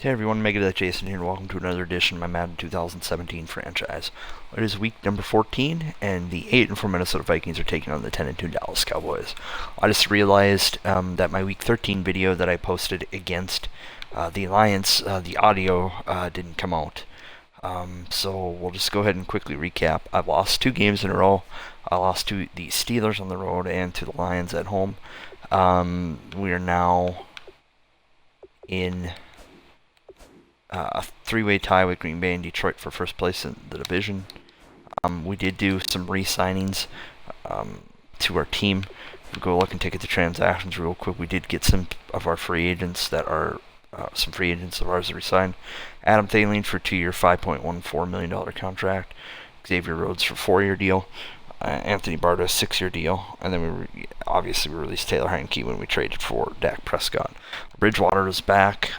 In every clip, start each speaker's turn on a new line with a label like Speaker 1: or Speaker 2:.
Speaker 1: Hey everyone, Mega Jason here, and welcome to another edition of my Madden 2017 franchise. It is week number 14, and the 8-4 Minnesota Vikings are taking on the 10-2 Dallas Cowboys. I just realized that my week 13 video that I posted against the Alliance, the audio didn't come out. So we'll just go ahead and quickly recap. I've lost 2 games in a row. I lost to the Steelers on the road and to the Lions at home. We are now in a 3-way tie with Green Bay and Detroit for first place in the division. We did do some re-signings to our team. We'll go look and take at the transactions real quick. We did get some of our free agents that are some free agents of ours that re-signed. Adam Thielen for a 2-year, $5.14 million contract. Xavier Rhodes for a 4-year deal. Anthony Barta, a 6-year deal. And then we released Taylor Heineke when we traded for Dak Prescott. Bridgewater is back.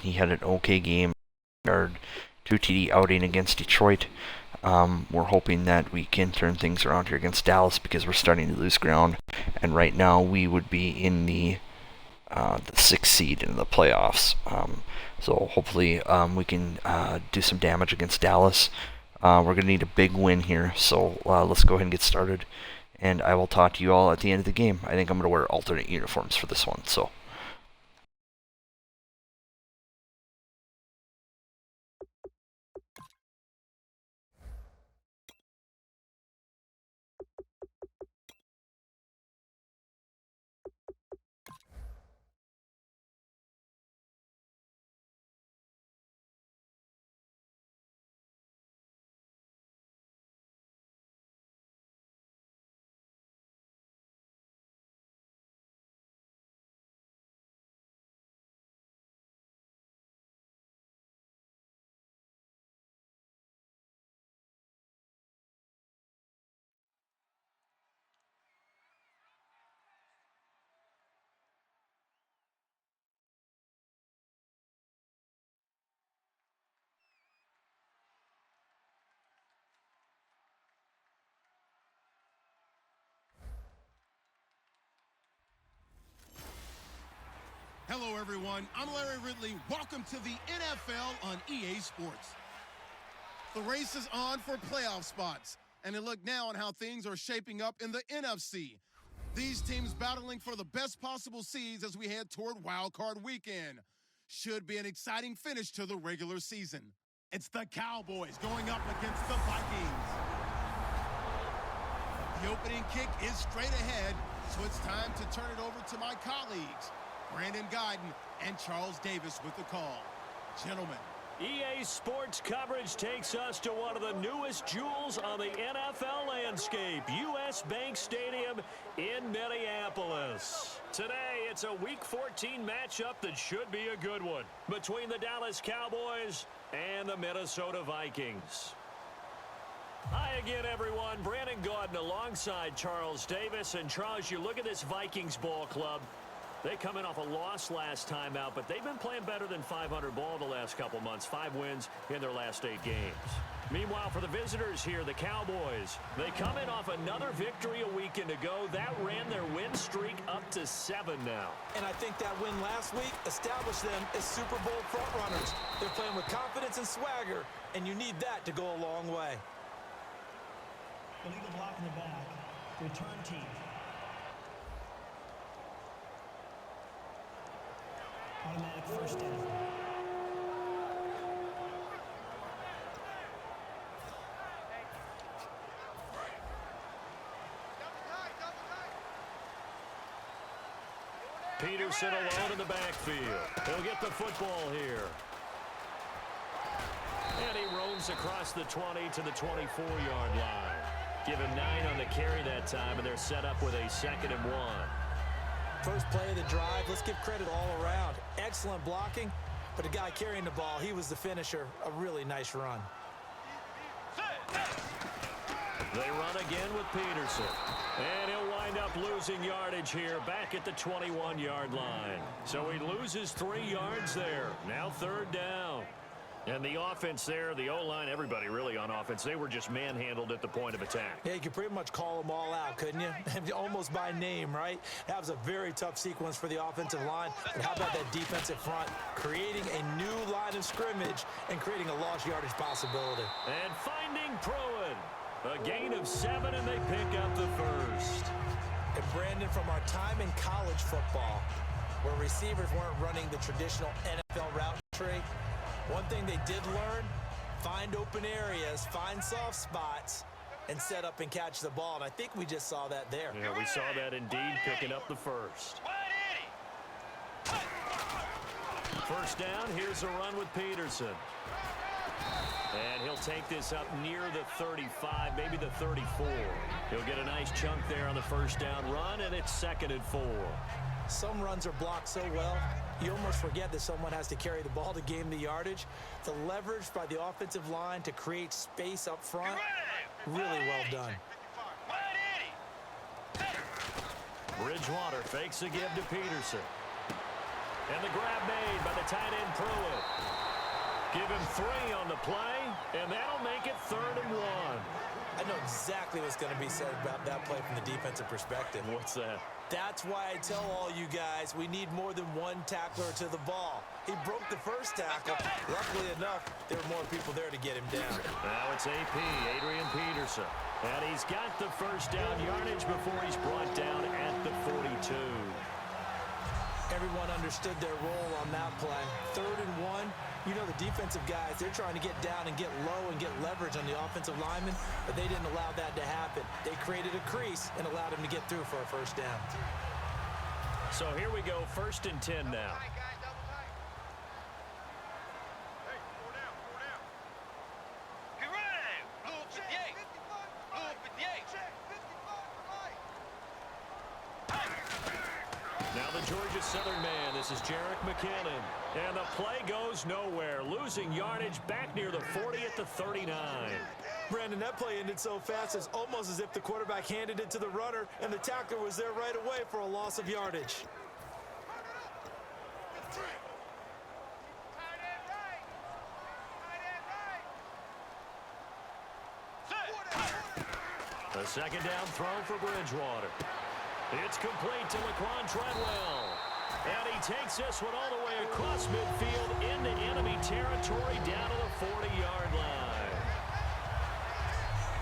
Speaker 1: He had an okay game. 2 TD outing against Detroit. We're hoping that we can turn things around here against Dallas because we're starting to lose ground. And right now we would be in the 6th seed in the playoffs. So hopefully we can do some damage against Dallas. We're going to need a big win here, so let's go ahead and get started. And I will talk to you all at the end of the game. I think I'm going to wear alternate uniforms for this one. So.
Speaker 2: Hello, everyone. I'm Larry Ridley. Welcome to the NFL on EA Sports. The race is on for playoff spots, and a look now on how things are shaping up in the NFC. These teams battling for the best possible seeds as we head toward Wild Card Weekend. Should be an exciting finish to the regular season. It's the Cowboys going up against the Vikings. The opening kick is straight ahead, so it's time to turn it over to my colleagues, Brandon Guyton and Charles Davis with the call. Gentlemen.
Speaker 3: EA Sports coverage takes us to one of the newest jewels on the NFL landscape, US Bank Stadium in Minneapolis. Today, it's a Week 14 matchup that should be a good one between the Dallas Cowboys and the Minnesota Vikings. Hi again, everyone. Brandon Guyton alongside Charles Davis. And Charles, you look at this Vikings ball club. They come in off a loss last time out, but they've been playing better than 500 ball the last couple months. 5 wins in their last 8 games. Meanwhile, for the visitors here, the Cowboys, they come in off another victory a weekend ago. That ran their win streak up to 7 now.
Speaker 4: And I think that win last week established them as Super Bowl frontrunners. They're playing with confidence and swagger, and you need that to go a long way.
Speaker 5: Illegal block in the back. Return team. Automatic first down.
Speaker 3: Peterson alone in the backfield. He'll get the football here. And he roams across the 20 to the 24-yard line. Give him 9 on the carry that time, and they're set up with a 2nd and 1.
Speaker 4: First play of the drive, let's give credit all around. Excellent blocking, but the guy carrying the ball, he was the finisher. A really nice run.
Speaker 3: They run again with Peterson. And he'll wind up losing yardage here back at the 21-yard line. So he loses 3 yards there. Now 3rd down. And the offense there, the O-line, everybody really on offense, they were just manhandled at the point of attack.
Speaker 4: Yeah, you could pretty much call them all out, couldn't you? Almost by name, right? That was a very tough sequence for the offensive line. But how about that defensive front creating a new line of scrimmage and creating a lost yardage possibility?
Speaker 3: And finding Pruitt. A gain of 7, and they pick up the first.
Speaker 4: And Brandon, from our time in college football, where receivers weren't running the traditional NFL route tree, one thing they did learn, find open areas, find soft spots, and set up and catch the ball. And I think we just saw that there.
Speaker 3: Yeah, we saw that indeed, picking up the first. First down, here's a run with Peterson. And he'll take this up near the 35, maybe the 34. He'll get a nice chunk there on the first down run, and it's 2nd and 4.
Speaker 4: Some runs are blocked so well, you almost forget that someone has to carry the ball to gain the yardage. The leverage by the offensive line to create space up front, really well done.
Speaker 3: Bridgewater fakes a give to Peterson. And the grab made by the tight end Pruitt. Give him 3 on the play, and that'll make it 3rd and 1.
Speaker 4: I know exactly what's going to be said about that play from the defensive perspective.
Speaker 3: What's that?
Speaker 4: That's why I tell all you guys we need more than one tackler to the ball. He broke the first tackle. Luckily enough, there were more people there to get him down.
Speaker 3: Now it's AP, Adrian Peterson. And he's got the first down yardage before he's brought down at the 42.
Speaker 4: Everyone understood their role on that play. 3rd and 1. You know, the defensive guys, they're trying to get down and get low and get leverage on the offensive lineman, but they didn't allow that to happen. They created a crease and allowed him to get through for a first down.
Speaker 3: So here we go, 1st and 10 now. Now the Georgia Southern man, this is Jerick McKinnon. And the play goes nowhere, losing yardage back near the 40 at the 39.
Speaker 4: Brandon, that play ended so fast, it's almost as if the quarterback handed it to the runner, and the tackler was there right away for a loss of yardage.
Speaker 3: A 2nd down throw for Bridgewater. It's complete to Laquan Treadwell. And he takes this one all the way across midfield into enemy territory down to the 40-yard line.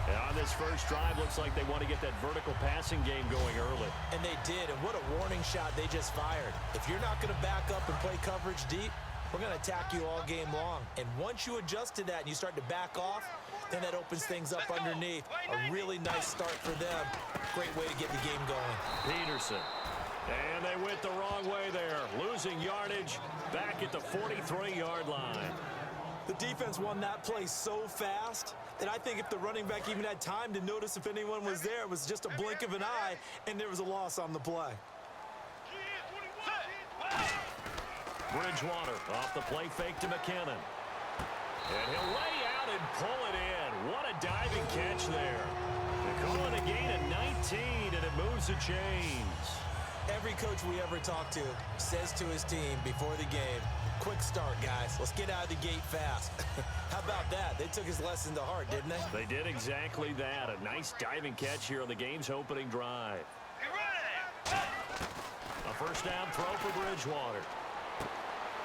Speaker 3: And on this first drive, looks like they want to get that vertical passing game going early.
Speaker 4: And they did, and what a warning shot they just fired. If you're not going to back up and play coverage deep, we're going to attack you all game long. And once you adjust to that and you start to back off, then that opens things up underneath. A really nice start for them. Great way to get the game going.
Speaker 3: Peterson. And they went the wrong way there. Losing yardage back at the 43-yard line.
Speaker 4: The defense won that play so fast that I think if the running back even had time to notice if anyone was there, it was just a blink of an eye, and there was a loss on the play.
Speaker 3: Bridgewater off the play fake to McKinnon. And he'll lay out and pull it in. What a diving catch there. They call it a gain of 19, and it moves the chains.
Speaker 4: Every coach we ever talk to says to his team before the game, quick start, guys. Let's get out of the gate fast. How about that? They took his lesson to heart, didn't they?
Speaker 3: They did exactly that. A nice diving catch here on the game's opening drive. A first down throw for Bridgewater.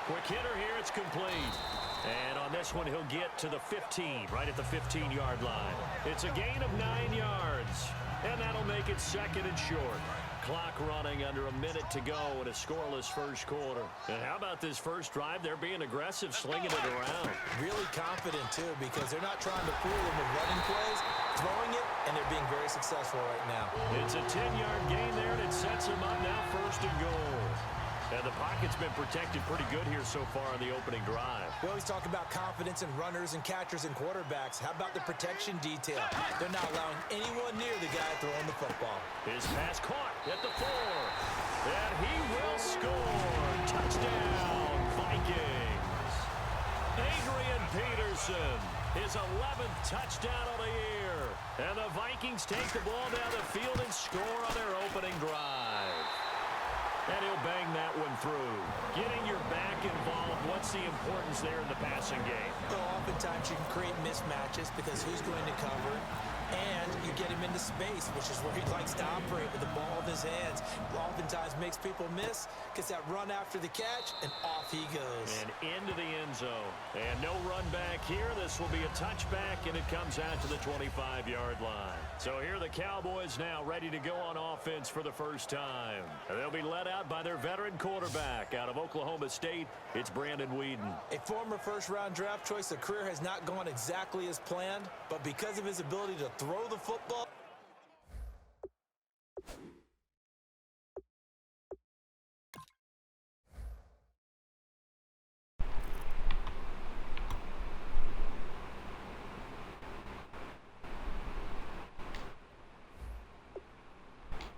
Speaker 3: Quick hitter here, it's complete. And on this one, he'll get to the 15, right at the 15-yard line. It's a gain of 9 yards, and that'll make it 2nd and short. Clock running under a minute to go in a scoreless first quarter. And how about this first drive? They're being aggressive, slinging it around.
Speaker 4: Really confident, too, because they're not trying to fool them with running plays, throwing it, and they're being very successful right now.
Speaker 3: It's a 10-yard gain there, and it sets them up now 1st and goal. And the pocket's been protected pretty good here so far on the opening drive.
Speaker 4: We always talk about confidence in runners and catchers and quarterbacks. How about the protection detail? They're not allowing anyone near the guy throwing the football.
Speaker 3: His pass caught at the 4. And he will score. Touchdown, Vikings. Adrian Peterson, his 11th touchdown of the year. And the Vikings take the ball down the field and score on their opening drive. And he'll bang that one through. Getting your back involved, what's the importance there in the passing game?
Speaker 4: So oftentimes you can create mismatches because who's going to cover, and you get him into space, which is where he likes to operate with the ball in his hands. Oftentimes makes people miss, gets that run after the catch, and off he goes.
Speaker 3: And into the end zone. And no run back here. This will be a touchback, and it comes out to the 25-yard line. So here are the Cowboys now ready to go on offense for the first time. And they'll be led out by their veteran quarterback out of Oklahoma State. It's Brandon Weeden.
Speaker 4: A former first-round draft choice, the career has not gone exactly as planned, but because of his ability to throw the football,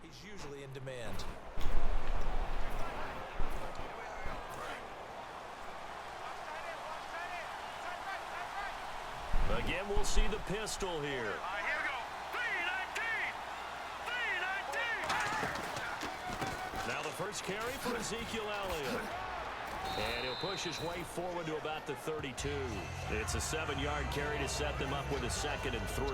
Speaker 4: he's usually in demand.
Speaker 3: Again, we'll see the pistol here.
Speaker 6: Here we go. 3-19.
Speaker 3: Now the first carry for Ezekiel Elliott. And he'll push his way forward to about the 32. It's a 7-yard carry to set them up with a 2nd and 3.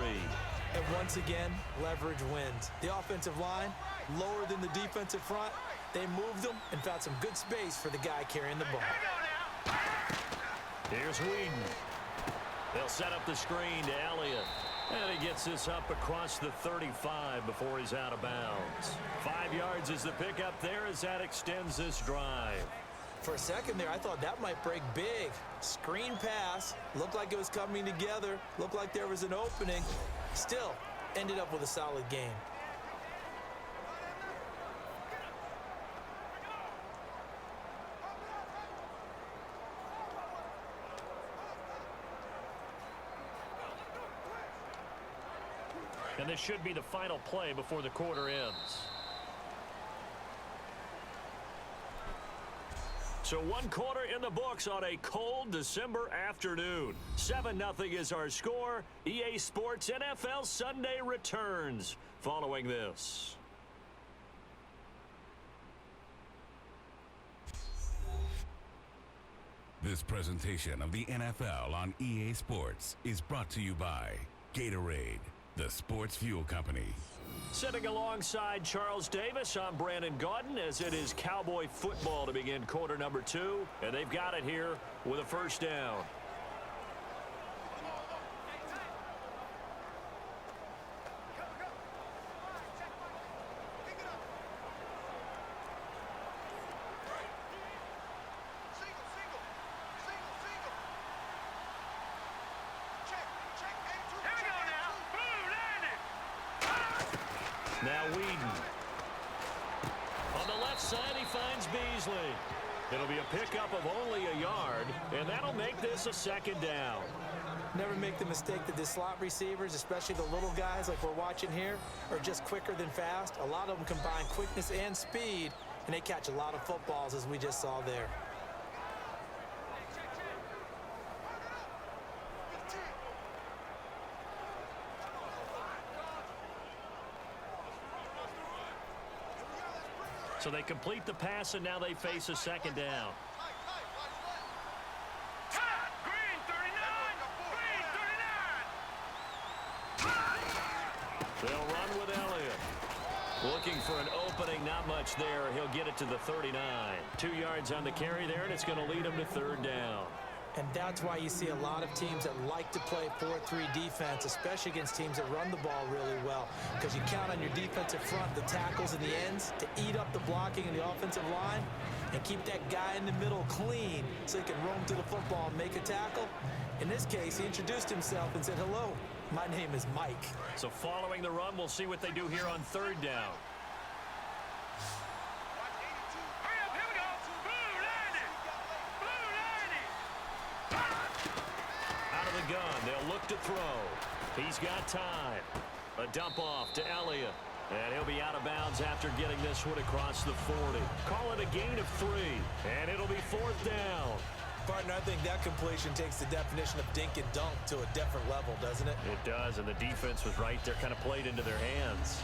Speaker 4: And once again, leverage wins. The offensive line, lower than the defensive front. They moved them and found some good space for the guy carrying the ball.
Speaker 3: Here's Weeden. They'll set up the screen to Elliott. And he gets this up across the 35 before he's out of bounds. 5 yards is the pickup there as that extends this drive.
Speaker 4: For a second there, I thought that might break big. Screen pass. Looked like it was coming together. Looked like there was an opening. Still, ended up with a solid game.
Speaker 3: And this should be the final play before the quarter ends. So 1 quarter in the books on a cold December afternoon. 7-0 is our score. EA Sports NFL Sunday returns following this.
Speaker 7: This presentation of the NFL on EA Sports is brought to you by Gatorade, the sports fuel company.
Speaker 3: Sitting alongside Charles Davis, I'm Brandon Gaudin as it is Cowboy football to begin quarter number 2. And they've got it here with a first down. Now Weeden. On the left side, he finds Beasley. It'll be a pickup of only a yard, and that'll make this a 2nd down.
Speaker 4: Never make the mistake that the slot receivers, especially the little guys like we're watching here, are just quicker than fast. A lot of them combine quickness and speed, and they catch a lot of footballs as we just saw there.
Speaker 3: So they complete the pass, and now they face a 2nd down.
Speaker 6: Green 39.
Speaker 3: They'll run with Elliott. Looking for an opening, not much there. He'll get it to the 39. 2 yards on the carry there, and it's going to lead him to 3rd down.
Speaker 4: And that's why you see a lot of teams that like to play 4-3 defense, especially against teams that run the ball really well, because you count on your defensive front, the tackles and the ends, to eat up the blocking in the offensive line and keep that guy in the middle clean so he can roam to the football and make a tackle. In this case, he introduced himself and said, "Hello, my name is Mike."
Speaker 3: So following the run, we'll see what they do here on 3rd down. Gun. They'll look to throw. He's got time. A dump off to Elliott. And he'll be out of bounds after getting this one across the 40. Call it a gain of 3. And it'll be 4th down.
Speaker 4: Partner, I think that completion takes the definition of dink and dunk to a different level, doesn't it?
Speaker 3: It does, and the defense was right there, kind of played into their hands.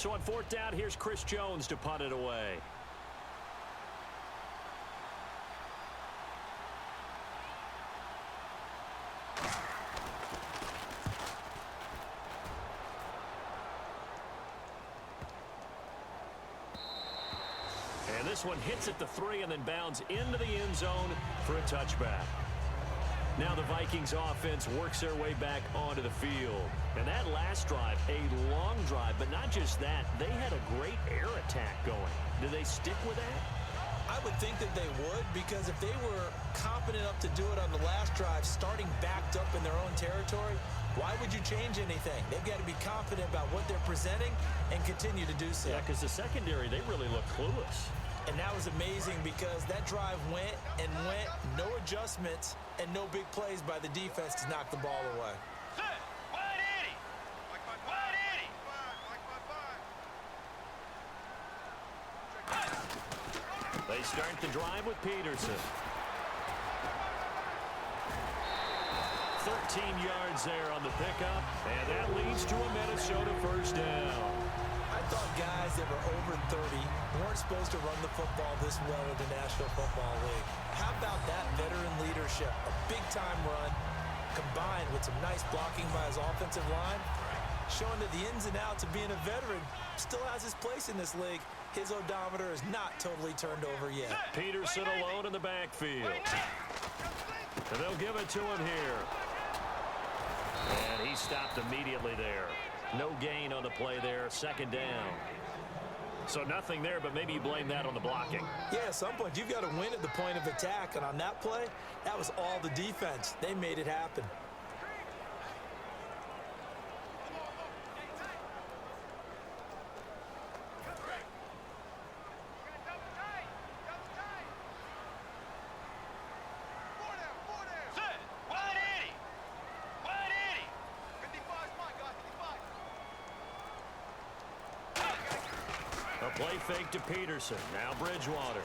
Speaker 3: So on fourth down, here's Chris Jones to punt it away. And this one hits at the 3 and then bounds into the end zone for a touchback. Now the Vikings offense works their way back onto the field. And that last drive, a long drive, but not just that, they had a great air attack going. Do they stick with that?
Speaker 4: I would think that they would, because if they were confident enough to do it on the last drive, starting backed up in their own territory, why would you change anything? They've got to be confident about what they're presenting and continue to do so.
Speaker 3: Yeah, because the secondary, they really look clueless.
Speaker 4: And that was amazing because that drive went and went, no adjustments, and no big plays by the defense to knock the ball away.
Speaker 3: They start the drive with Peterson. 13 yards there on the pickup, and that leads to a Minnesota first down.
Speaker 4: I thought guys that were over 30 weren't supposed to run the football this well in the National Football League. How about that veteran leadership? A big-time run combined with some nice blocking by his offensive line, showing that the ins and outs of being a veteran still has his place in this league. His odometer is not totally turned over yet.
Speaker 3: Peterson alone in the backfield. And they'll give it to him here. And he stopped immediately there. No gain on the play there, second down. So nothing there, but maybe you blame that on the blocking.
Speaker 4: Yeah, at some point you've got to win at the point of attack, and on that play, that was all the defense. They made it happen.
Speaker 3: Play fake to Peterson. Now Bridgewater.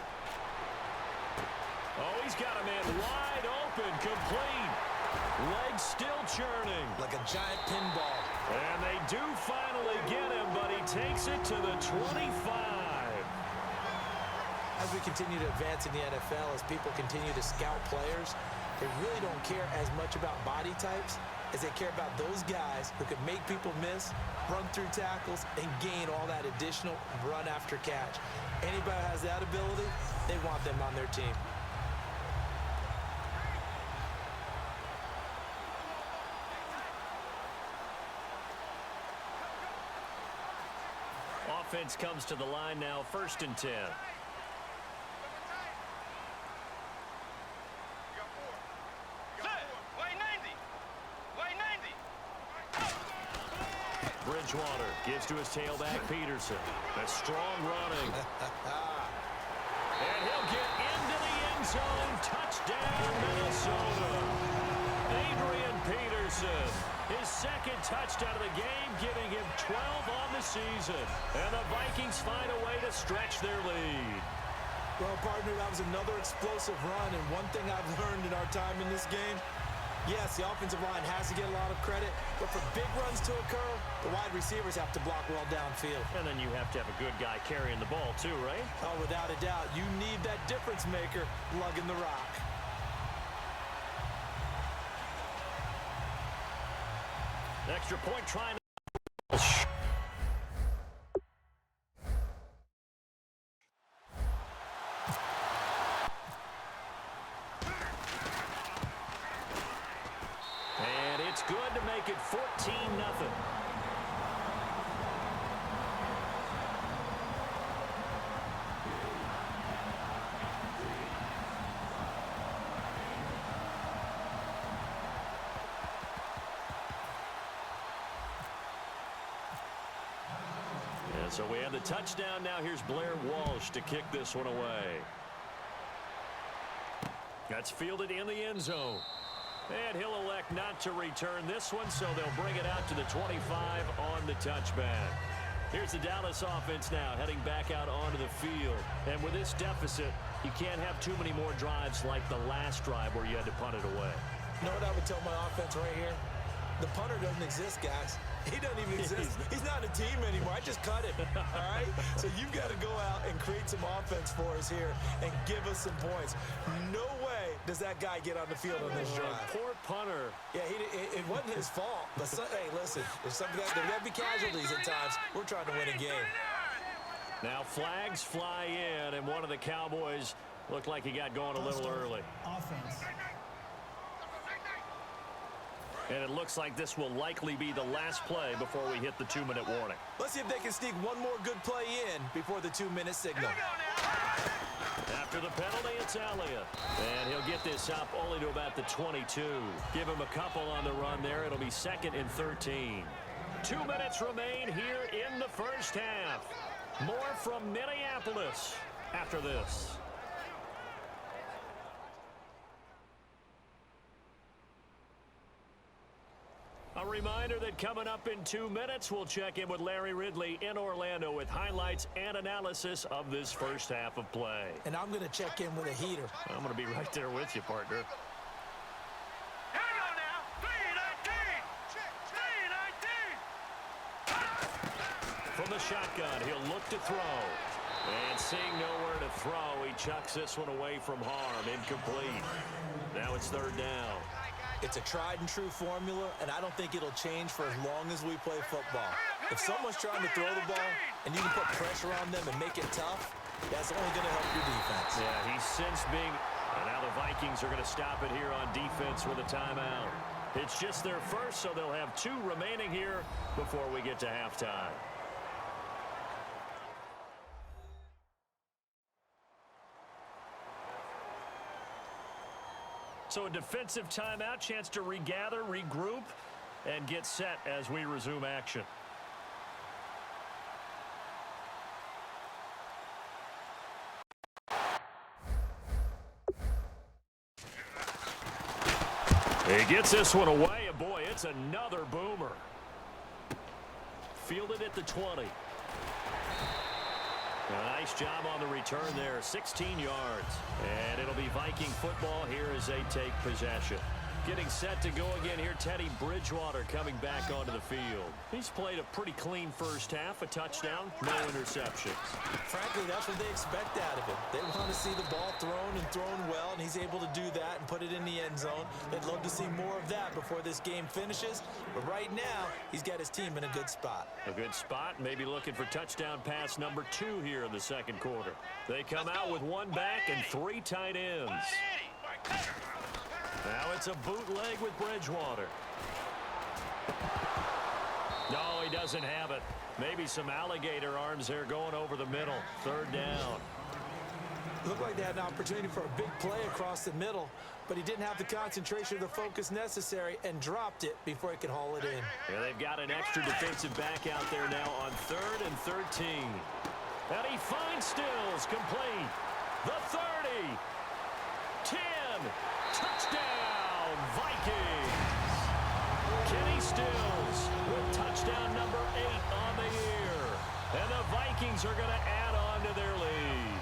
Speaker 3: Oh, he's got a man wide open, complete. Legs still churning.
Speaker 4: Like a giant pinball.
Speaker 3: And they do finally get him, but he takes it to the 25.
Speaker 4: As we continue to advance in the NFL, as people continue to scout players, they really don't care as much about body types as they care about those guys who can make people miss, run through tackles, and gain all that additional run after catch. Anybody who has that ability, they want them on their team.
Speaker 3: Offense comes to the line now, 1st and 10. Bridgewater gives to his tailback, Peterson. That's strong running. And he'll get into the end zone. Touchdown, Minnesota. Adrian Peterson, his second touchdown of the game, giving him 12 on the season. And the Vikings find a way to stretch their lead.
Speaker 4: Well, partner, that was another explosive run, and one thing I've learned in our time in this game, yes, the offensive line has to get a lot of credit, but for big runs to occur, the wide receivers have to block well downfield.
Speaker 3: And then you have to have a good guy carrying the ball too, right?
Speaker 4: Oh, without a doubt. You need that difference maker lugging the rock.
Speaker 3: Extra point trying to... It's good to make it 14-0. And so we have the touchdown. Now here's Blair Walsh to kick this one away. That's fielded in the end zone. And he'll elect not to return this one, so they'll bring it out to the 25 on the touchback. Here's the Dallas offense now heading back out onto the field. And with this deficit, you can't have too many more drives like the last drive where you had to punt it away.
Speaker 4: You know what I would tell my offense right here? The punter doesn't exist, guys. He doesn't even exist. He's not on the team anymore. I just cut him, all right? So you've got to go out and create some offense for us here and give us some points. No way does that guy get on the field on this drive.
Speaker 3: Poor punter.
Speaker 4: Yeah, it wasn't his fault. But hey, listen, there's got to be casualties at times. We're trying to win a game.
Speaker 3: Now flags fly in, and one of the Cowboys looked like he got going a little early.
Speaker 5: Offense.
Speaker 3: And it looks like this will likely be the last play before we hit the 2-minute warning.
Speaker 4: Let's see if they can sneak one more good play in before the 2-minute signal.
Speaker 3: After the penalty, it's Elliott. And he'll get this up only to about the 22. Give him a couple on the run there. It'll be 2nd and 13. 2 minutes remain here in the first half. More from Minneapolis after this. A reminder that coming up in 2 minutes, we'll check in with Larry Ridley in Orlando with highlights and analysis of this first half of play.
Speaker 4: And I'm going to check in with a heater.
Speaker 3: I'm going to be right there with you, partner.
Speaker 6: Here we go now. 3-19.
Speaker 3: From the shotgun, he'll look to throw. And seeing nowhere to throw, he chucks this one away from harm. Incomplete. Now it's 3rd down.
Speaker 4: It's a tried-and-true formula, and I don't think it'll change for as long as we play football. If someone's trying to throw the ball and you can put pressure on them and make it tough, that's only going to help your defense.
Speaker 3: Yeah, he's since being... And now the Vikings are going to stop it here on defense with a timeout. It's just their first, so they'll have 2 remaining here before we get to halftime. So a defensive timeout, chance to regather, regroup, and get set as we resume action. He gets this one away, and boy, it's another boomer. Fielded at the 20. A nice job on the return there, 16 yards. And it'll be Viking football here as they take possession. Getting set to go again here, Teddy Bridgewater coming back onto the field. He's played a pretty clean first half, a touchdown, no interceptions.
Speaker 4: Frankly, that's what they expect out of him. They want to see the ball thrown and thrown well, and he's able to do that and put it in the end zone. They'd love to see more of that before this game finishes. But right now, he's got his team in a good spot.
Speaker 3: A good spot, maybe looking for touchdown pass number 2 here in the second quarter. They come out with 1 back and 3 tight ends. Now it's a bootleg with Bridgewater. No, he doesn't have it. Maybe some alligator arms there going over the middle. 3rd down.
Speaker 4: Looked like they had an opportunity for a big play across the middle, but he didn't have the concentration or the focus necessary and dropped it before he could haul it in.
Speaker 3: Yeah, they've got an extra defensive back out there now on 3rd and 13. And he finds Stills complete. The 30. 10. Touchdown, Vikings. Kenny Stills with touchdown number 8 on the year. And the Vikings are going to add on to their lead.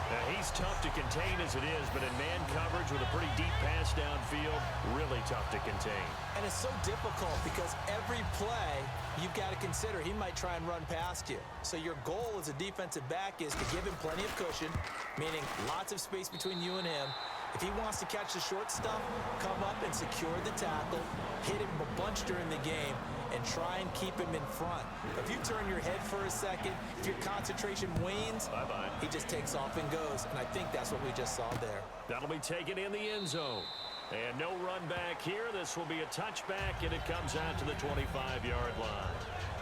Speaker 3: Now, he's tough to contain as it is, but in man coverage with a pretty deep pass downfield, really tough to contain.
Speaker 4: And it's so difficult because every play you've got to consider he might try and run past you. So your goal as a defensive back is to give him plenty of cushion, meaning lots of space between you and him. If he wants to catch the short stuff, come up and secure the tackle, hit him a bunch during the game, and try and keep him in front. If you turn your head for a second, if your concentration wanes,
Speaker 3: bye-bye.
Speaker 4: He just takes off and goes, and I think that's what we just saw there.
Speaker 3: That'll be taken in the end zone. And no run back here. This will be a touchback, and it comes out to the 25-yard line.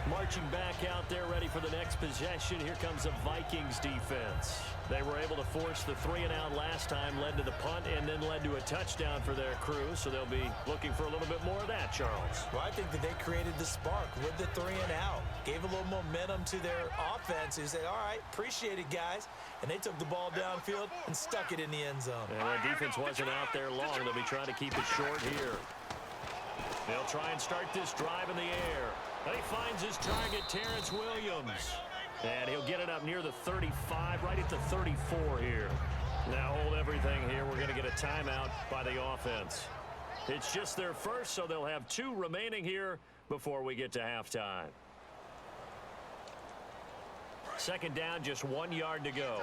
Speaker 3: Marching back out there, ready for the next possession. Here comes the Vikings defense. They were able to force the 3-and-out last time, led to the punt, and then led to a touchdown for their crew. So they'll be looking for a little bit more of that, Charles.
Speaker 4: Well, I think that they created the spark with the 3-and-out. Gave a little momentum to their offense. Who said, all right, appreciate it, guys. And they took the ball downfield and stuck it in the end zone.
Speaker 3: And their defense wasn't out there long. They'll be trying to keep it short here. They'll try and start this drive in the air. And he finds his target, Terrence Williams. And he'll get it up near the 35, right at the 34 here. Now hold everything here. We're going to get a timeout by the offense. It's just their first, so they'll have 2 remaining here before we get to halftime. Second down, just 1 yard to go.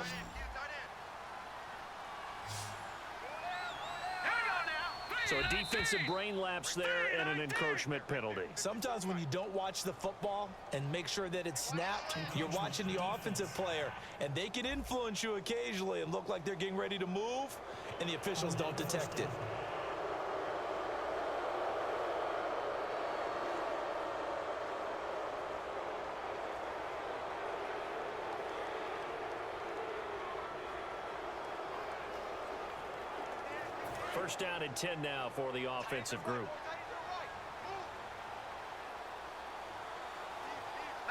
Speaker 3: So a defensive brain lapse there and an encroachment penalty.
Speaker 4: Sometimes when you don't watch the football and make sure that it's snapped, you're watching the offensive player, and they can influence you occasionally and look like they're getting ready to move, and the officials don't detect it.
Speaker 3: First down and 10 now for the offensive group.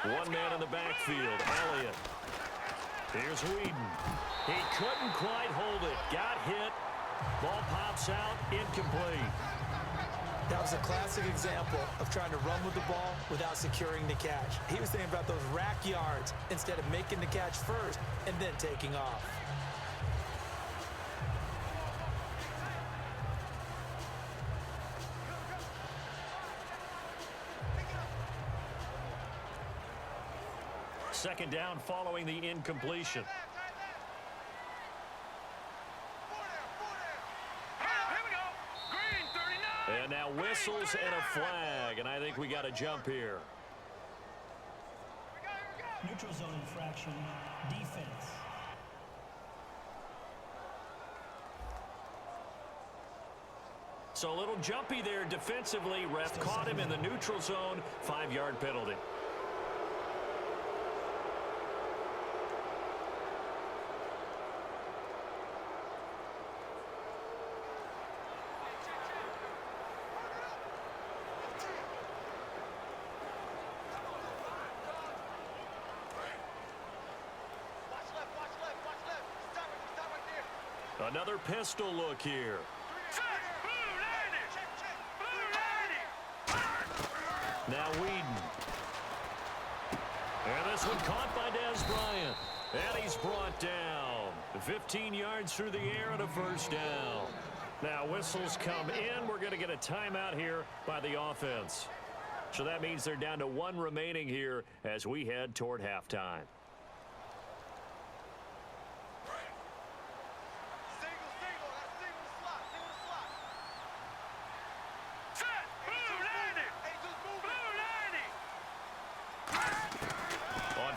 Speaker 3: One man in the backfield, Elliott. Here's Whedon. He couldn't quite hold it. Got hit. Ball pops out, incomplete.
Speaker 4: That was a classic example of trying to run with the ball without securing the catch. He was thinking about those rack yards instead of making the catch first and then taking off.
Speaker 3: Second down following the incompletion. And now whistles and a flag, and I think we got a jump here.
Speaker 5: Neutral zone infraction, defense.
Speaker 3: So a little jumpy there defensively. Ref caught him in the neutral zone. 5-yard penalty. Another pistol look here. Now Whedon. And this one caught by Dez Bryant. And he's brought down. 15 yards through the air and a first down. Now whistles come in. We're going to get a timeout here by the offense. So that means they're down to 1 remaining here as we head toward halftime.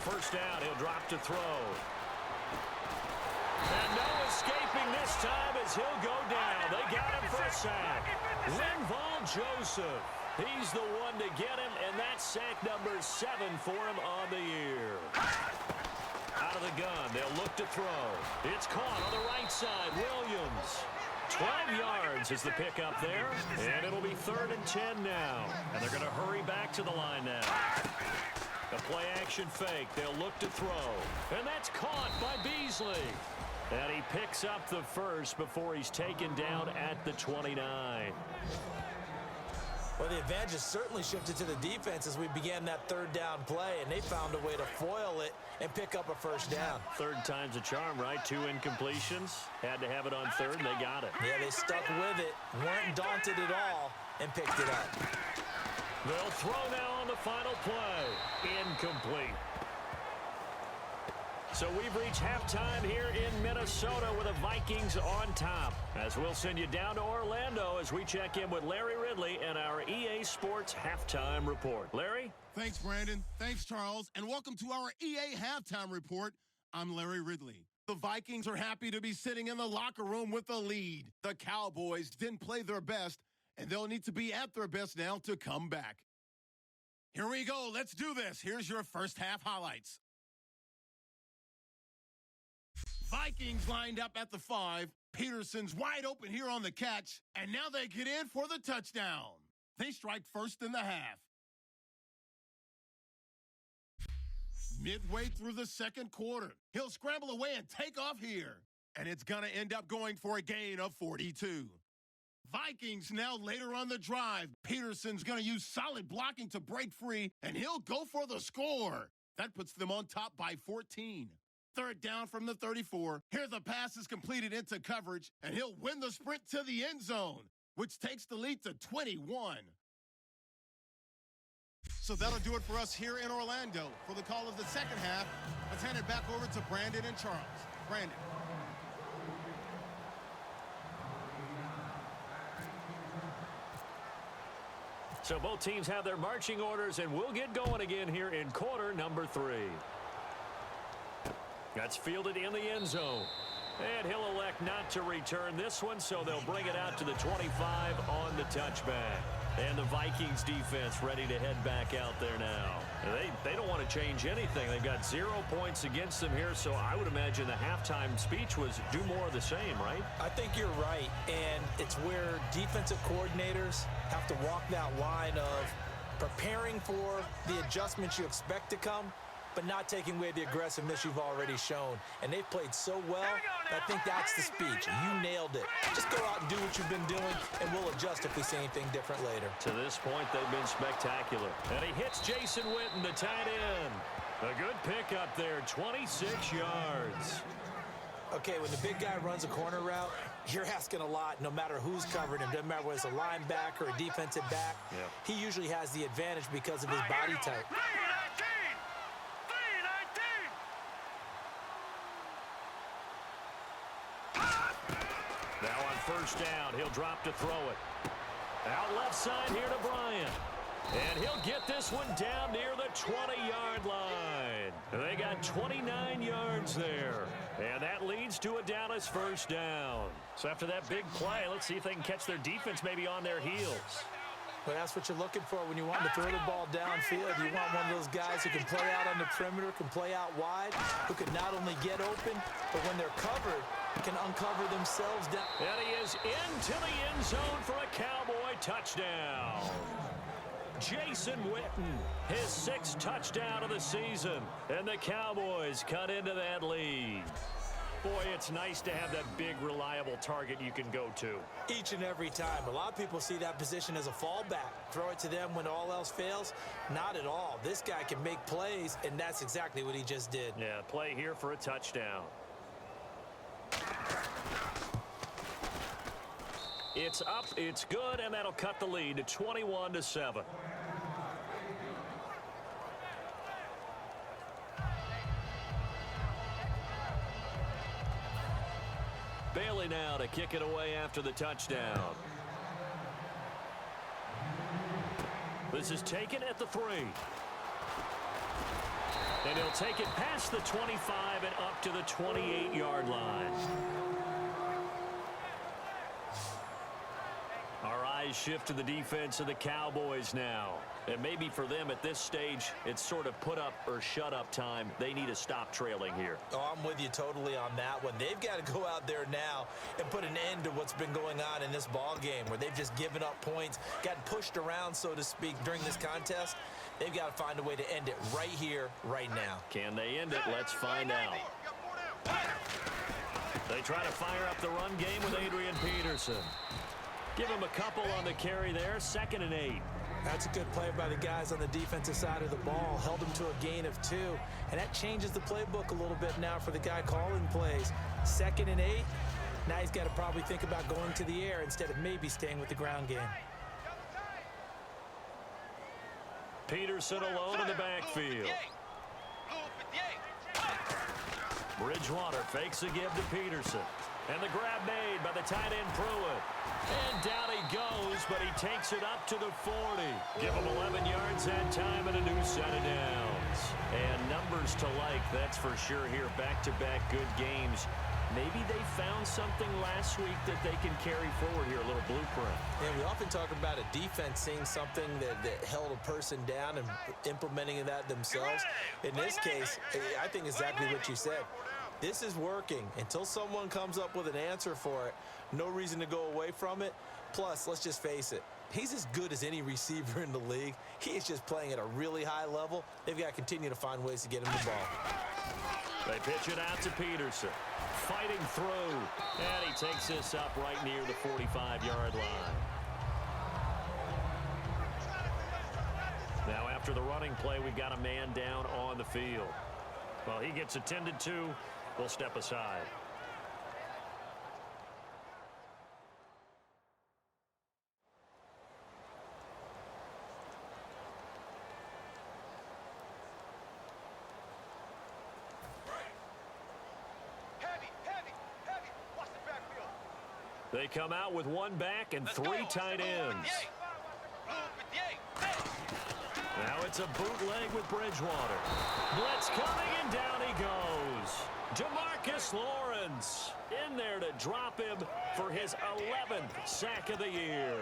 Speaker 3: First down, he'll drop to throw. And no escaping this time as he'll go down. They got him for a sack. Linval Joseph. He's the one to get him, and that's sack number 7 for him on the year. Out of the gun, they'll look to throw. It's caught on the right side. Williams. 12 yards is the pickup there, and it'll be 3rd and 10 now. And they're going to hurry back to the line now. A play-action fake. They'll look to throw. And that's caught by Beasley. And he picks up the first before he's taken down at the 29.
Speaker 4: Well, the advantage has certainly shifted to the defense as we began that 3rd down play, and they found a way to foil it and pick up a first down.
Speaker 3: 3rd time's a charm, right? 2 incompletions. Had to have it on 3rd, and they got it.
Speaker 4: Yeah, they stuck with it, weren't daunted at all, and picked it up.
Speaker 3: They'll throw now on the final play. Incomplete. So we've reached halftime here in Minnesota with the Vikings on top. As we'll send you down to Orlando as we check in with Larry Ridley and our EA Sports Halftime Report. Larry?
Speaker 2: Thanks, Brandon. Thanks, Charles. And welcome to our EA Halftime Report. I'm Larry Ridley. The Vikings are happy to be sitting in the locker room with the lead. The Cowboys didn't play their best, and they'll need to be at their best now to come back. Here we go. Let's do this. Here's your first half highlights. Vikings lined up at the 5. Peterson's wide open here on the catch, and now they get in for the touchdown. They strike first in the half. Midway through the second quarter, he'll scramble away and take off here, and it's going to end up going for a gain of 42. Vikings now later on the drive. Peterson's going to use solid blocking to break free, and he'll go for the score. That puts them on top by 14. 3rd down from the 34. Here the pass is completed into coverage, and he'll win the sprint to the end zone, which takes the lead to 21. So that'll do it for us here in Orlando. For the call of the second half, let's hand it back over to Brandon and Charles. Brandon.
Speaker 3: So both teams have their marching orders, and we'll get going again here in quarter number 3. That's fielded in the end zone. And he'll elect not to return this one, so they'll bring it out to the 25 on the touchback. And the Vikings defense ready to head back out there now. They don't want to change anything. They've got 0 points against them here, so I would imagine the halftime speech was do more of the same, right?
Speaker 4: I think you're right, and it's where defensive coordinators have to walk that line of preparing for the adjustments you expect to come, but not taking away the aggressiveness you've already shown. And they've played so well, I think that's the speech. You nailed it. Just go out and do what you've been doing, and we'll adjust if we see anything different later.
Speaker 3: To this point, they've been spectacular. And he hits Jason Witten, the tight end. A good pickup there, 26 yards.
Speaker 4: Okay, when the big guy runs a corner route, you're asking a lot no matter who's covering him. Doesn't matter whether it's a linebacker or a defensive back.
Speaker 3: Yep.
Speaker 4: He usually has the advantage because of his body type.
Speaker 3: Now on first down, he'll drop to throw it. Out left side here to Bryant. And he'll get this one down near the 20-yard line. They got 29 yards there. And that leads to a Dallas first down. So after that big play, let's see if they can catch their defense maybe on their heels.
Speaker 4: Well, that's what you're looking for when you want to throw the ball downfield. You want one of those guys who can play out on the perimeter, can play out wide, who can not only get open, but when they're covered, can uncover themselves down.
Speaker 3: And he is into the end zone for a Cowboy touchdown. Jason Witten, his 6th touchdown of the season. And the Cowboys cut into that lead. Boy, it's nice to have that big, reliable target you can go to.
Speaker 4: Each and every time. A lot of people see that position as a fallback. Throw it to them when all else fails. Not at all. This guy can make plays, and that's exactly what he just did.
Speaker 3: Yeah, play here for a touchdown. It's up, it's good, and that'll cut the lead to 21-7. Bailey now to kick it away after the touchdown. This is taken at the 3. And he'll take it past the 25 and up to the 28-yard line. Our eyes shift to the defense of the Cowboys now. And maybe for them at this stage, it's sort of put up or shut up time. They need to stop trailing here.
Speaker 4: Oh, I'm with you totally on that one. They've got to go out there now and put an end to what's been going on in this ball game where they've just given up points, gotten pushed around, so to speak, during this contest. They've got to find a way to end it right here, right now.
Speaker 3: Can they end it? Let's find out. They try to fire up the run game with Adrian Peterson. Give him a couple on the carry there, 2nd and 8.
Speaker 4: That's a good play by the guys on the defensive side of the ball. Held him to a gain of 2. And that changes the playbook a little bit now for the guy calling plays. 2nd and 8. Now he's got to probably think about going to the air instead of maybe staying with the ground game.
Speaker 3: Peterson alone in the backfield. Bridgewater fakes a give to Peterson. And the grab made by the tight end Pruitt. And down he goes, but he takes it up to the 40. Give him 11 yards that time and a new set of downs. And numbers to like, that's for sure here. Back-to-back good games. Maybe they found something last week that they can carry forward here, a little blueprint.
Speaker 4: Yeah, we often talk about a defense seeing something that held a person down and implementing that themselves. In this case, I think exactly what you said. This is working. Until someone comes up with an answer for it, no reason to go away from it. Plus, let's just face it, he's as good as any receiver in the league. He is just playing at a really high level. They've got to continue to find ways to get him the ball.
Speaker 3: They pitch it out to Peterson. Fighting through. And he takes this up right near the 45-yard line. Now, after the running play, we've got a man down on the field. Well, he gets attended to. We'll step aside. They come out with one back and three tight ends. Now it's a bootleg with Bridgewater. Blitz coming, and down he goes. DeMarcus Lawrence in there to drop him for his 11th sack of the year.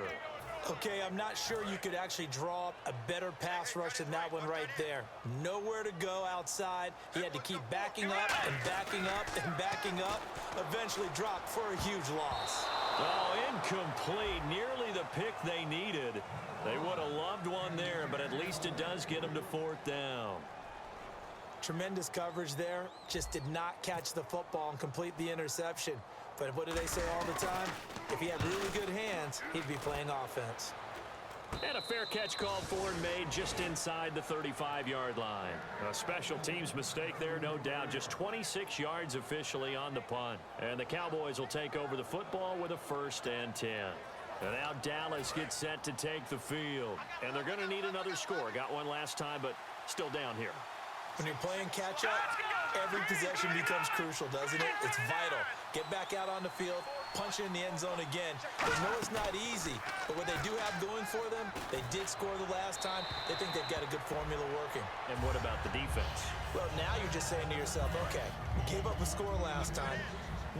Speaker 4: Okay, I'm not sure you could actually draw up a better pass rush than that one right there. Nowhere to go outside. He had to keep backing up and backing up and backing up. Eventually dropped for a huge loss.
Speaker 3: Oh, incomplete. Nearly the pick they needed. They would have loved one there, but at least it does get them to 4th down.
Speaker 4: Tremendous coverage there. Just did not catch the football and complete the interception. But what do they say all the time? If he had really good hands, he'd be playing offense.
Speaker 3: And a fair catch called for and made just inside the 35-yard line. A special teams mistake there, no doubt. Just 26 yards officially on the punt. And the Cowboys will take over the football with a 1st and 10. And now Dallas gets set to take the field. And they're going to need another score. Got one last time, but still down here.
Speaker 4: When you're playing catch-up, every possession becomes crucial, doesn't it? It's vital. Get back out on the field, punch it in the end zone again. They know it's not easy, but what they do have going for them, they did score the last time. They think they've got a good formula working.
Speaker 3: And what about the defense?
Speaker 4: Well, now you're just saying to yourself, okay, we gave up a score last time.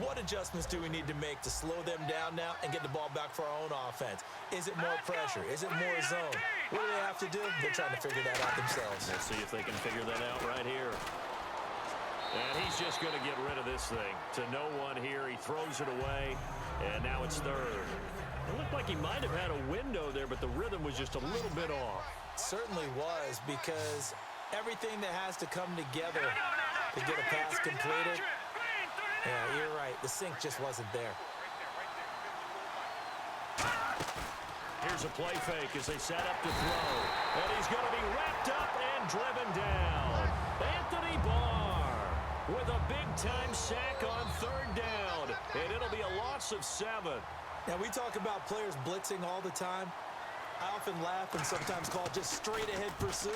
Speaker 4: What adjustments do we need to make to slow them down now and get the ball back for our own offense? Is it more pressure? Is it more zone? What do they have to do? They're trying to figure that out themselves.
Speaker 3: We'll see if they can figure that out right here. And he's just going to get rid of this thing. To no one here. He throws it away, and now it's 3rd. It looked like he might have had a window there, but the rhythm was just a little bit off.
Speaker 4: Certainly was, because everything that has to come together to get a pass completed. Yeah, you're right. The sync just wasn't there.
Speaker 3: Here's a play fake as they set up to throw. And he's going to be wrapped up and driven down. Anthony Barr with a big-time sack on 3rd down. And it'll be a loss of 7.
Speaker 4: Now, we talk about players blitzing all the time. I often laugh and sometimes call just straight-ahead pursuit.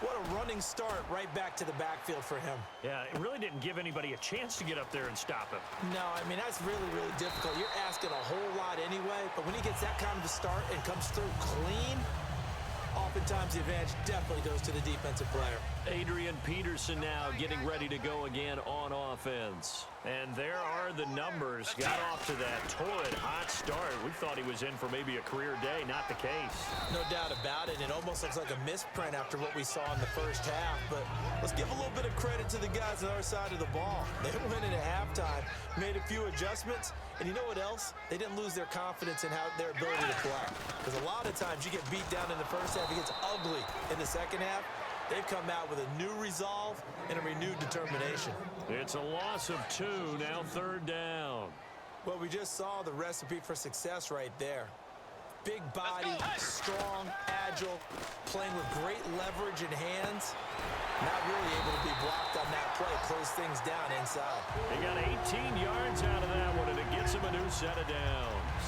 Speaker 4: What a running start right back to the backfield for him.
Speaker 3: Yeah, it really didn't give anybody a chance to get up there and stop him.
Speaker 4: No, I mean, that's really, really difficult. You're asking a whole lot anyway, but when he gets that kind of a start and comes through clean, oftentimes the advantage definitely goes to the defensive player.
Speaker 3: Adrian Peterson now getting ready to go again on offense. And there are the numbers. Got off to that torrid hot start. We thought he was in for maybe a career day. Not the case.
Speaker 4: No doubt about it. It almost looks like a misprint after what we saw in the first half. But let's give a little bit of credit to the guys on our side of the ball. They went in at halftime, made a few adjustments, and you know what else? They didn't lose their confidence in their ability to play. Because a lot of times you get beat down in the first half, it gets ugly in the second half. They've come out with a new resolve and a renewed determination.
Speaker 3: It's a loss of 2, now 3rd down.
Speaker 4: Well, we just saw the recipe for success right there. Big body, strong, agile, playing with great leverage and hands. Not really able to be blocked on that play, close things down inside.
Speaker 3: They got 18 yards out of that one, and it gets him a new set of downs.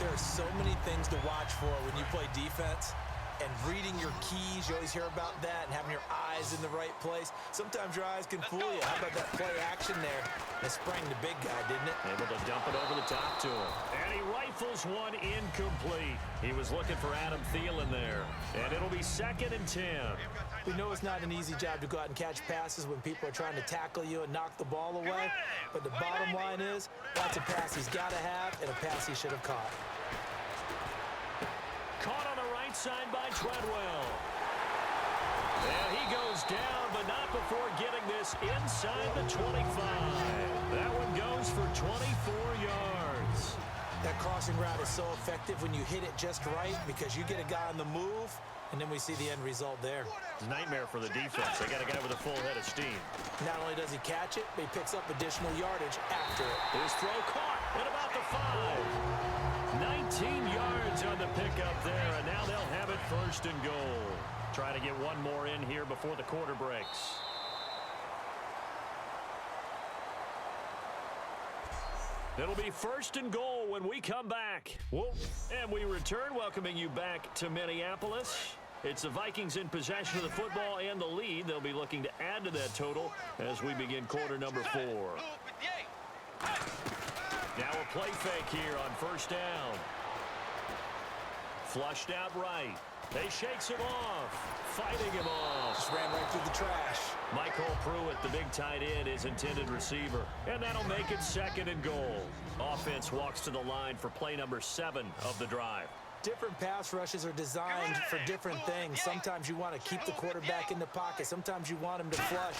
Speaker 4: There are so many things to watch for when you play defense. And reading your keys, you always hear about that, and having your eyes in the right place. Sometimes your eyes can fool you. How about that play action there? It sprang the big guy, didn't it?
Speaker 3: Able to dump it over the top to him. And he rifles one incomplete. He was looking for Adam Thielen there. And it'll be 2nd and 10.
Speaker 4: We know it's not an easy job to go out and catch passes when people are trying to tackle you and knock the ball away. But the bottom line is, that's a pass he's got to have and a pass he should have caught.
Speaker 3: Caught on the right side by Treadwell. And he goes down, but not before getting this inside the 25. That one goes for 24 yards.
Speaker 4: That crossing route is so effective when you hit it just right because you get a guy on the move, and then we see the end result there.
Speaker 3: Nightmare for the defense. They got a guy with a full head of steam.
Speaker 4: Not only does he catch it, but he picks up additional yardage after it.
Speaker 3: His throw caught at about the 5. 19 yards on the pickup there, and now they'll have it 1st and goal. Try to get one more in here before the quarter breaks. It'll be 1st and goal when we come back. Whoa. And we return, welcoming you back to Minneapolis. It's the Vikings in possession of the football and the lead. They'll be looking to add to that total as we begin quarter number 4. Now a play fake here on first down. Flushed out right. They shakes him off. Fighting him off.
Speaker 4: Just ran right through the trash.
Speaker 3: Michael Pruitt, the big tight end, is intended receiver. And that'll make it second and goal. Offense walks to the line for play number 7 of the drive.
Speaker 4: Different pass rushes are designed for different things. Sometimes you want to keep the quarterback in the pocket. Sometimes you want him to flush.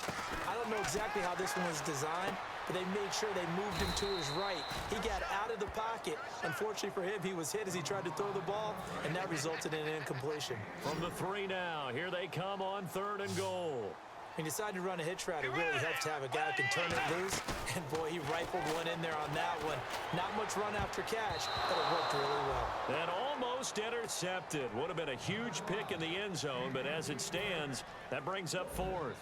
Speaker 4: I don't know exactly how this one was designed, but they made sure they moved him to his right. He got out of the pocket. Unfortunately for him, he was hit as he tried to throw the ball, and that resulted in an incompletion.
Speaker 3: From the 3 now, here they come on 3rd and goal.
Speaker 4: He decided to run a hitch route. It really helps to have a guy who can turn it loose. And, boy, he rifled one in there on that one. Not much run after catch, but it worked really well.
Speaker 3: And almost intercepted. Would have been a huge pick in the end zone, but as it stands, that brings up 4th.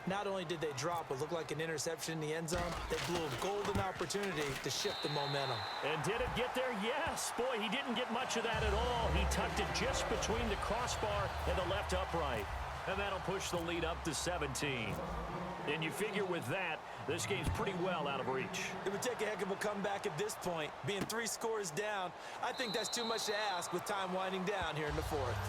Speaker 4: Not only did they drop what looked like an interception in the end zone, they blew a golden opportunity to shift the momentum.
Speaker 3: And did it get there? Yes. Boy, he didn't get much of that at all. He tucked it just between the crossbar and the left upright. And that'll push the lead up to 17. And you figure with that, this game's pretty well out of reach.
Speaker 4: It would take a heck of a comeback at this point. Being 3 scores down, I think that's too much to ask with time winding down here in the 4th.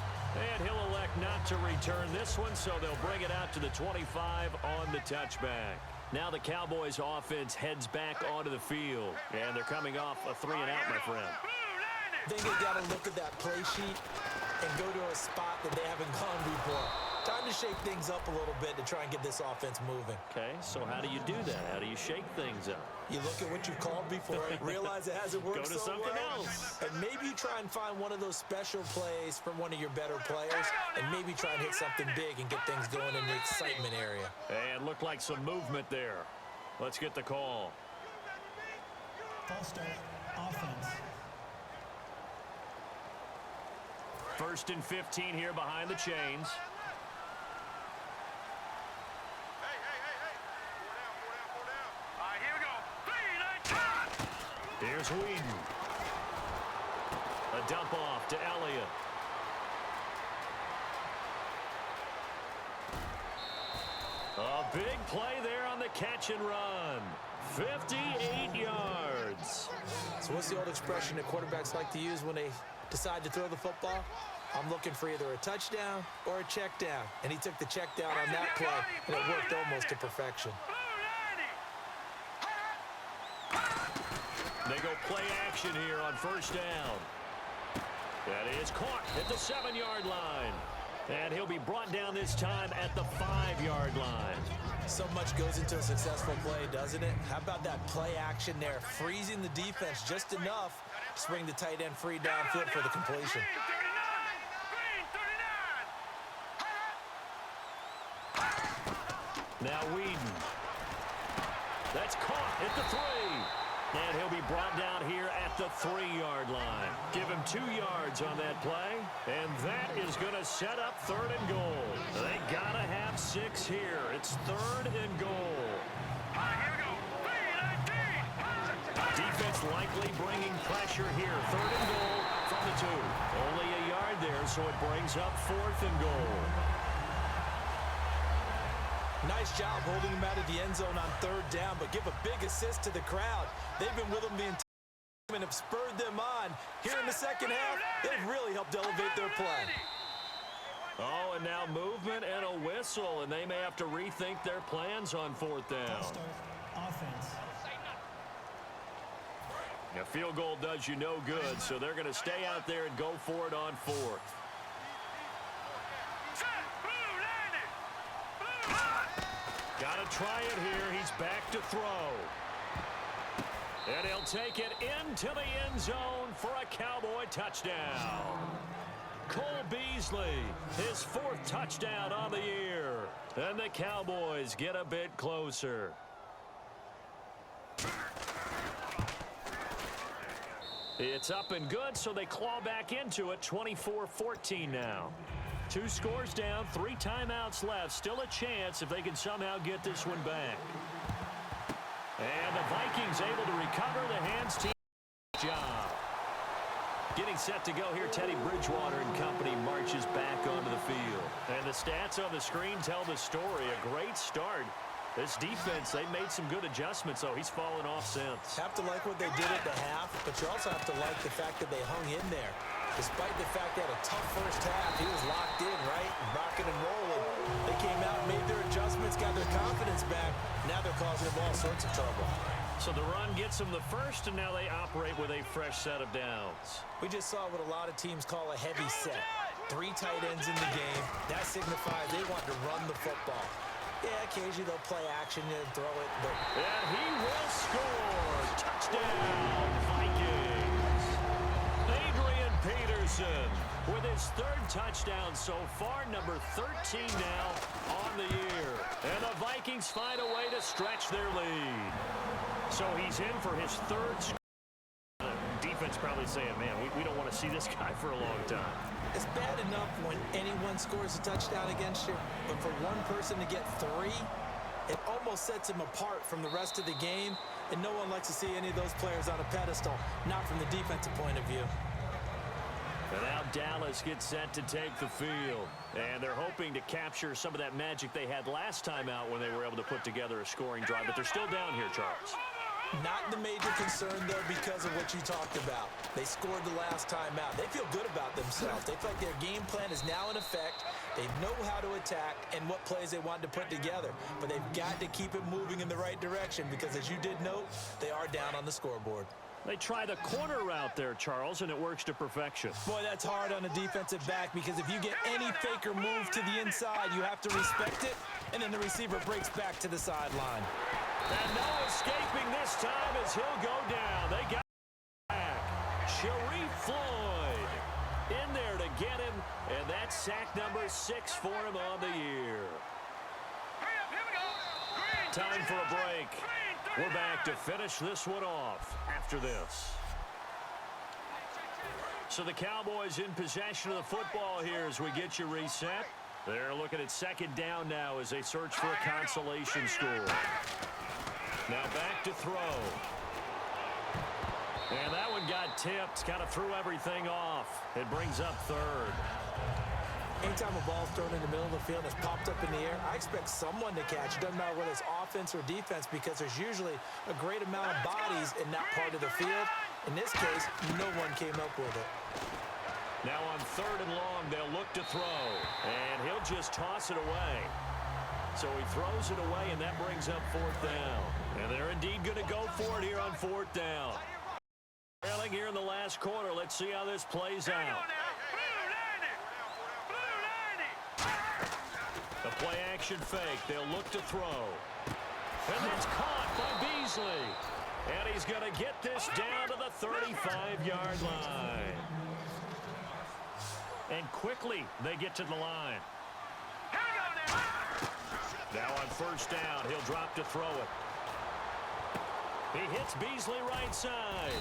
Speaker 3: And he'll elect not to return this one, so they'll bring it out to the 25 on the touchback. Now the Cowboys offense heads back onto the field. And they're coming off a 3-and-out, my friend.
Speaker 4: I think they got to look at that play sheet and go to a spot that they haven't gone before. Time to shake things up a little bit to try and get this offense moving.
Speaker 3: Okay, so how do you do that? How do you shake things up?
Speaker 4: You look at what you've called before, realize it hasn't worked
Speaker 3: Go to
Speaker 4: so
Speaker 3: something
Speaker 4: well,
Speaker 3: else.
Speaker 4: and maybe you try and find one of those special plays from one of your better players, and maybe try and hit something big and get things going in the excitement area.
Speaker 3: And looked like some movement there. Let's get the call.
Speaker 5: False start, offense.
Speaker 3: 1st and 15 here behind the chains. Here's Whedon. A dump off to Elliott. A big play there on the catch and run. 58 yards.
Speaker 4: So what's the old expression that quarterbacks like to use when they decide to throw the football? I'm looking for either a touchdown or a check down. And he took the check down on that play, and it worked almost to perfection.
Speaker 3: They go play action here on 1st down. That is caught at the 7-yard line. And he'll be brought down this time at the 5-yard line.
Speaker 4: So much goes into a successful play, doesn't it? How about that play action there? Freezing the defense just enough to bring the tight end free downfield for the completion.
Speaker 3: Now Whedon. That's caught at the 3. And he'll be brought down here at the 3-yard line. Give him 2 yards on that play. And that is going to set up 3rd and goal. They got to have 6 here. It's 3rd and goal. Defense likely bringing pressure here. 3rd and goal from the 2. Only a yard there, so it brings up 4th and goal.
Speaker 4: Nice job holding him out of the end zone on 3rd down, but give a big assist to the crowd. They've been with him the entire time and have spurred them on. Here in the second half, they've really helped elevate their play.
Speaker 3: Oh, and now movement and a whistle, and they may have to rethink their plans on 4th down.
Speaker 5: False start, offense.
Speaker 3: A field goal does you no good, so they're going to stay out there and go for it on 4th. Got to try it here. He's back to throw. And he'll take it into the end zone for a Cowboy touchdown. Cole Beasley, his 4th touchdown on the year. And the Cowboys get a bit closer. It's up and good, so they claw back into it. 24-14 now. 2 scores down, 3 timeouts left. Still a chance if they can somehow get this one back. And the Vikings able to recover. The hands team job. Getting set to go here, Teddy Bridgewater and company marches back onto the field. And the stats on the screen tell the story. A great start This defense, they made some good adjustments, though. He's fallen off since.
Speaker 4: Have to like what they did at the half, but you also have to like the fact that they hung in there. Despite the fact they had a tough first half, he was locked in, right? Rocking and rolling. They came out, made their adjustments, got their confidence back. Now they're causing them all sorts of trouble.
Speaker 3: So the run gets them the first, and now they operate with a fresh set of downs.
Speaker 4: We just saw what a lot of teams call a heavy set. 3 tight ends in the game. That signifies they want to run the football. Yeah, occasionally they'll play action and throw it, but...
Speaker 3: And he will score! Touchdown, Vikings! Adrian Peterson with his 3rd touchdown so far, number 13 now on the year. And the Vikings find a way to stretch their lead. So he's in for his 3rd score. Defense probably saying, man, we don't want to see this guy for a long time.
Speaker 4: It's bad enough when anyone scores a touchdown against you, but for one person to get 3, it almost sets him apart from the rest of the game, and no one likes to see any of those players on a pedestal, not from the defensive point of view.
Speaker 3: And now Dallas gets set to take the field, and they're hoping to capture some of that magic they had last time out when they were able to put together a scoring drive, but they're still down here, Charles.
Speaker 4: Not the major concern, though, because of what you talked about. They scored the last time out. They feel good about themselves. They feel like their game plan is now in effect. They know how to attack and what plays they want to put together. But they've got to keep it moving in the right direction because, as you did note, they are down on the scoreboard.
Speaker 3: They try the corner route there, Charles, and it works to perfection.
Speaker 4: Boy, that's hard on a defensive back because if you get any faker move to the inside, you have to respect it, and then the receiver breaks back to the sideline.
Speaker 3: And no escaping this time as he'll go down. They got back. Sharif Floyd in there to get him, and that's sack number 6 for him on the year. Time for a break. We're back to finish this one off after this. So the Cowboys in possession of the football here as we get you reset. They're looking at 2nd down now as they search for a consolation score. Now back to throw. And that one got tipped. Kind of threw everything off. It brings up 3rd.
Speaker 4: Anytime a ball's thrown in the middle of the field and it's popped up in the air, I expect someone to catch. It doesn't matter whether it's offense or defense because there's usually a great amount of bodies in that part of the field. In this case, no one came up with it.
Speaker 3: Now on 3rd and long, they'll look to throw. And he'll just toss it away. So he throws it away, and that brings up 4th down. And they're indeed going to go for it here on 4th down. Trailing here in the last quarter. Let's see how this plays out. The play action fake. They'll look to throw. And that's caught by Beasley. And he's going to get this down to the 35-yard line. And quickly they get to the line. Now on 1st down, he'll drop to throw it. He hits Beasley right side.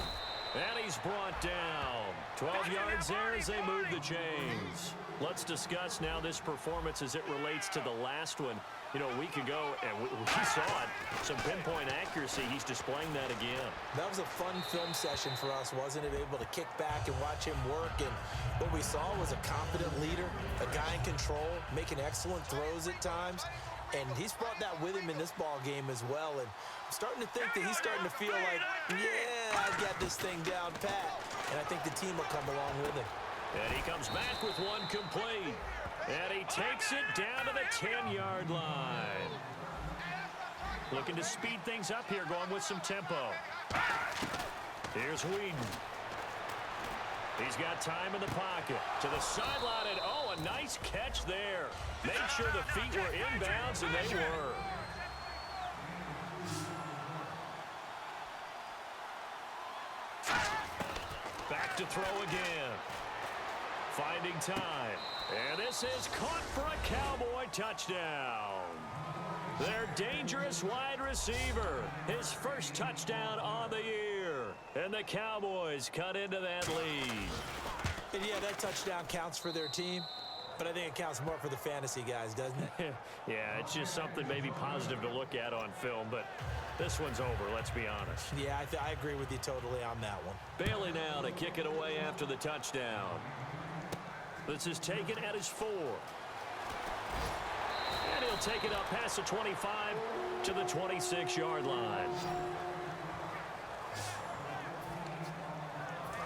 Speaker 3: And he's brought down. 12 yards there as they move the chains. Let's discuss now this performance as it relates to the last one. You know, a week ago, and we saw it. Some pinpoint accuracy. He's displaying that again.
Speaker 4: That was a fun film session for us, wasn't it? Able to kick back and watch him work. And what we saw was a confident leader, a guy in control, making excellent throws at times. And he's brought that with him in this ball game as well. And I'm starting to think that he's starting to feel like, yeah, I got this thing down pat. And I think the team will come along with him.
Speaker 3: And he comes back with one complete. And he takes it down to the 10-yard line. Looking to speed things up here, going with some tempo. Here's Whedon. He's got time in the pocket. To the sideline, and oh, a nice catch there. Made sure the feet were inbounds, and they were. Back to throw again. Finding time. And this is caught for a Cowboy touchdown. Their dangerous wide receiver. His first touchdown on the year. And the Cowboys cut into that lead.
Speaker 4: And yeah, that touchdown counts for their team. But I think it counts more for the fantasy guys, doesn't it?
Speaker 3: Yeah, it's just something maybe positive to look at on film. But this one's over, let's be honest.
Speaker 4: Yeah, I agree with you totally on that one.
Speaker 3: Bailey now to kick it away after the touchdown. This is taken at his 4. And And he'll take it up past the 25 to the 26-yard line.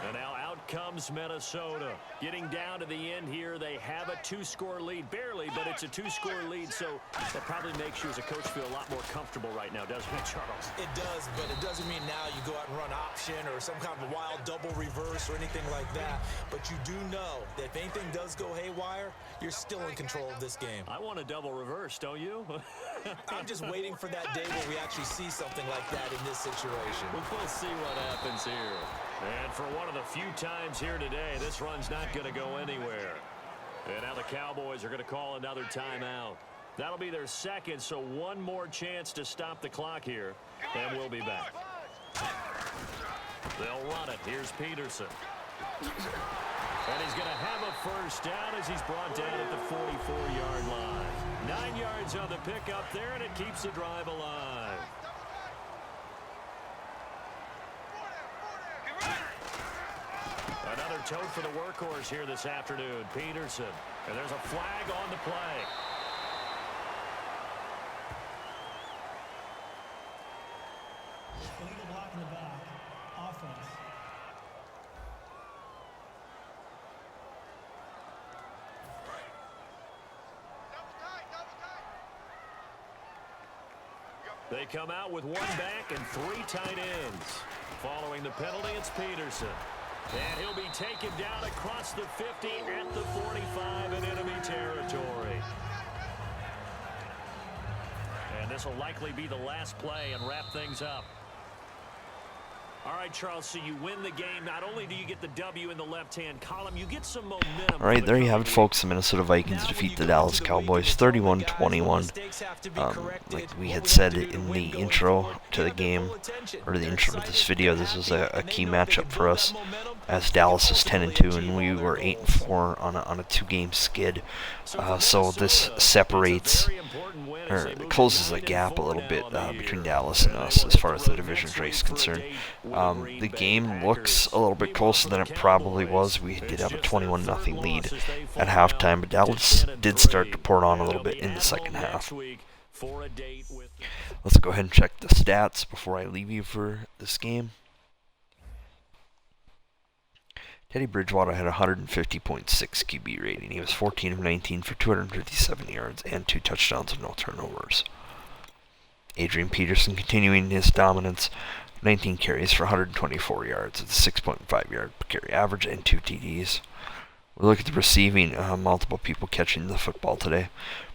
Speaker 3: And now out comes Minnesota. Getting down to the end here, they have a 2-score lead. Barely, but it's a 2-score lead, so that probably makes you as a coach feel a lot more comfortable right now, doesn't it, Charles?
Speaker 4: It does, but it doesn't mean now you go out and run option or some kind of wild double reverse or anything like that. But you do know that if anything does go haywire, you're still in control of this game.
Speaker 3: I want a double reverse, don't you?
Speaker 4: I'm just waiting for that day where we actually see something like that in this situation.
Speaker 3: We'll see what happens here. And for one of the few times here today, this run's not going to go anywhere. And now the Cowboys are going to call another timeout. That'll be their second, so one more chance to stop the clock here, and we'll be back. They'll run it. Here's Peterson. And he's going to have a first down as he's brought down at the 44-yard line. 9 yards on the pickup there, and it keeps the drive alive. Another tote for the workhorse here this afternoon, Peterson. And there's a flag on the play.
Speaker 5: Illegal block in the back. Offense.
Speaker 3: They come out with one back and 3 tight ends. Following the penalty, it's Peterson. And he'll be taken down across the 50 at the 45 in enemy territory. And this will likely be the last play and wrap things up. All right, Charles, so you win the game. Not only do you get the W in the left-hand column, you get some momentum.
Speaker 1: All right, there you have it, folks. The Minnesota Vikings defeat the Dallas Cowboys 31-21. Like we had said in the intro to the game, or the intro to this video, this was a key matchup for us, as Dallas is 10-2 and we were 8-4 on a 2-game skid. So this separates, or closes a gap a little bit between Dallas and us as far as the division race is concerned. The game looks a little bit closer than it probably was. We did have a 21-0 lead at halftime, but Dallas did start to pour it on a little bit in the second half. Let's go ahead and check the stats before I leave you for this game. Teddy Bridgewater had a 150.6 QB rating. He was 14 of 19 for 257 yards and 2 touchdowns and no turnovers. Adrian Peterson continuing his dominance, 19 carries for 124 yards with a 6.5 yard per carry average and 2 TDs. We look at the receiving, multiple people catching the football today.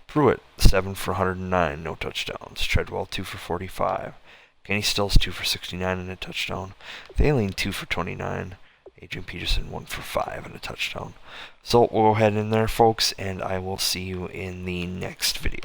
Speaker 1: Pruitt, 7 for 109, no touchdowns. Treadwell, 2 for 45. Kenny Stills, 2 for 69 and a touchdown. Thaling, 2 for 29. Adrian Peterson, 1 for 5 and a touchdown. So we'll go ahead in there, folks, and I will see you in the next video.